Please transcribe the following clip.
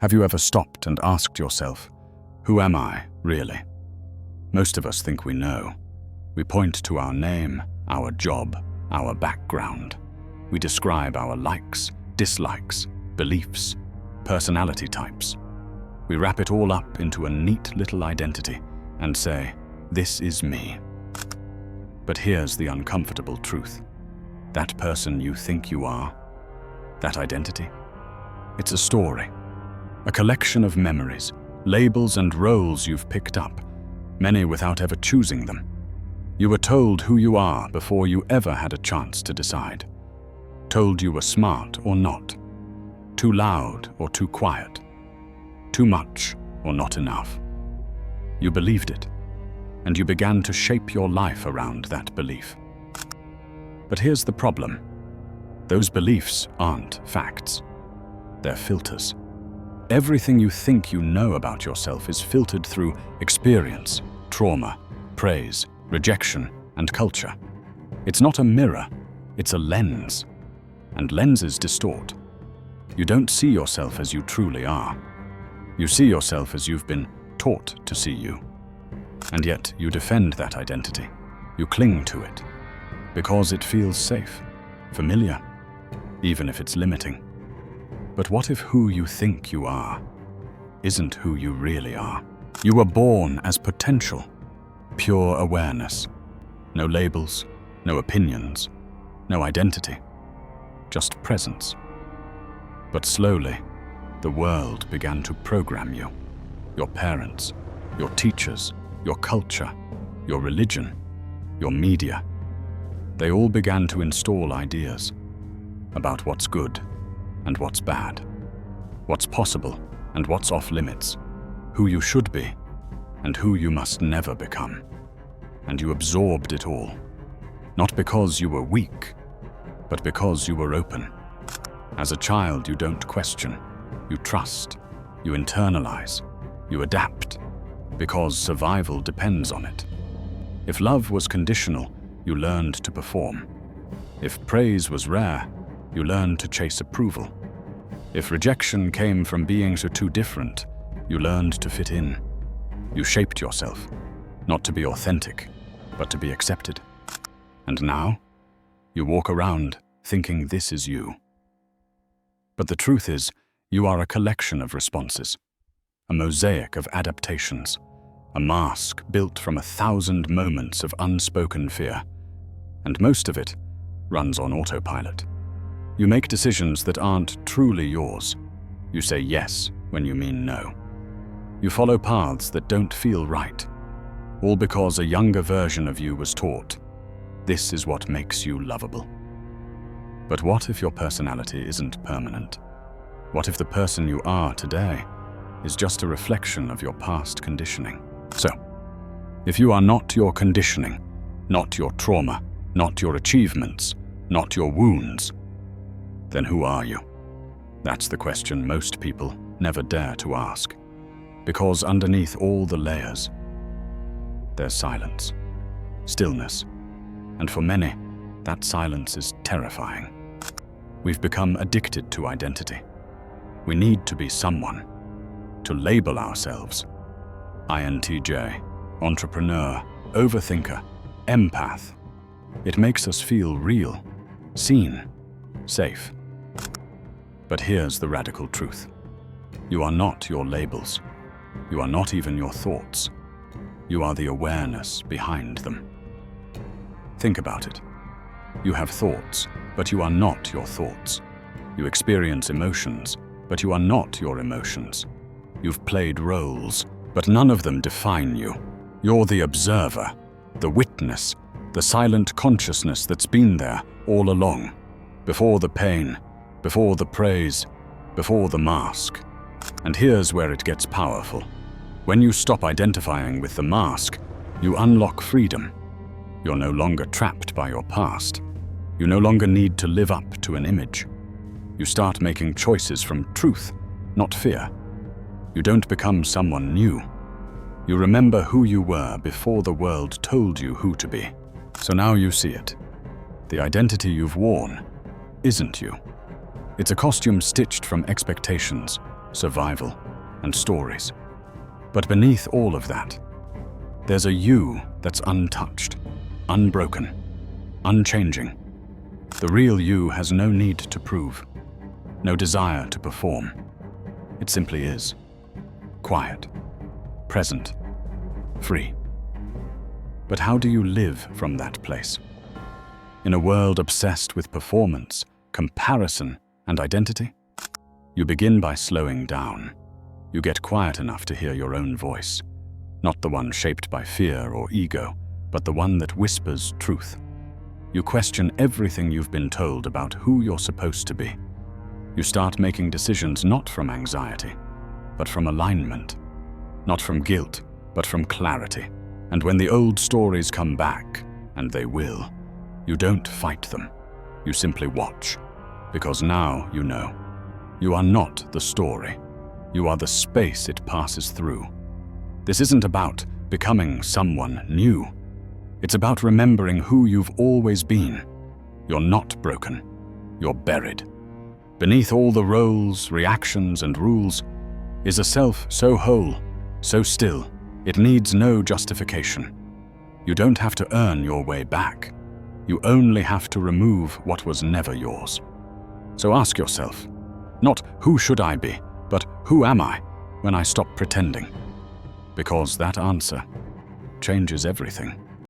Have you ever stopped and asked yourself, who am I, really? Most of us think we know. We point to our name, our job, our background. We describe our likes, dislikes, beliefs, personality types. We wrap it all up into a neat little identity and say, this is me. But here's the uncomfortable truth. That person you think you are, that identity, it's a story. A collection of memories, labels and roles you've picked up, many without ever choosing them. You were told who you are before you ever had a chance to decide. Told you were smart or not, too loud or too quiet, too much or not enough. You believed it, and you began to shape your life around that belief. But here's the problem. Those beliefs aren't facts. They're filters. Everything you think you know about yourself is filtered through experience, trauma, praise, rejection, and culture. It's not a mirror, it's a lens. And lenses distort. You don't see yourself as you truly are. You see yourself as you've been taught to see you. And yet you defend that identity. You cling to it. Because it feels safe, familiar, even if it's limiting. But what if who you think you are isn't who you really are? You were born as potential, pure awareness. No labels, no opinions, no identity, just presence. But slowly, the world began to program you. Your parents, your teachers, your culture, your religion, your media. They all began to install ideas about what's good and what's bad, what's possible and what's off limits, who you should be and who you must never become. And you absorbed it all, not because you were weak, but because you were open. As a child, you don't question, you trust, you internalize, you adapt, because survival depends on it. If love was conditional, you learned to perform. If praise was rare, you learned to chase approval. If rejection came from being so too different, you learned to fit in. You shaped yourself, not to be authentic, but to be accepted. And now, you walk around thinking this is you. But the truth is, you are a collection of responses, a mosaic of adaptations, a mask built from 1,000 moments of unspoken fear. And most of it runs on autopilot. You make decisions that aren't truly yours. You say yes when you mean no. You follow paths that don't feel right, all because a younger version of you was taught, this is what makes you lovable. But what if your personality isn't permanent? What if the person you are today is just a reflection of your past conditioning? So, if you are not your conditioning, not your trauma, not your achievements, not your wounds, then who are you? That's the question most people never dare to ask. Because underneath all the layers, there's silence, stillness, and for many, that silence is terrifying. We've become addicted to identity. We need to be someone, to label ourselves. INTJ, entrepreneur, overthinker, empath. It makes us feel real, seen, safe. But here's the radical truth. You are not your labels. You are not even your thoughts. You are the awareness behind them. Think about it. You have thoughts, but you are not your thoughts. You experience emotions, but you are not your emotions. You've played roles, but none of them define you. You're the observer, the witness, the silent consciousness that's been there all along, before the pain, before the praise, before the mask. And here's where it gets powerful. When you stop identifying with the mask, you unlock freedom. You're no longer trapped by your past. You no longer need to live up to an image. You start making choices from truth, not fear. You don't become someone new. You remember who you were before the world told you who to be. So now you see it. The identity you've worn isn't you. It's a costume stitched from expectations, survival, and stories. But beneath all of that, there's a you that's untouched, unbroken, unchanging. The real you has no need to prove, no desire to perform. It simply is. Quiet, present, free. But how do you live from that place? In a world obsessed with performance, comparison, and identity? You begin by slowing down. You get quiet enough to hear your own voice, not the one shaped by fear or ego, but the one that whispers truth. You question everything you've been told about who you're supposed to be. You start making decisions not from anxiety, but from alignment. Not from guilt, but from clarity. And when the old stories come back, and they will, you don't fight them. You simply watch. Because now you know. You are not the story. You are the space it passes through. This isn't about becoming someone new. It's about remembering who you've always been. You're not broken. You're buried. Beneath all the roles, reactions, and rules is a self so whole, so still, it needs no justification. You don't have to earn your way back. You only have to remove what was never yours. So ask yourself, not who should I be, but who am I when I stop pretending? Because that answer changes everything.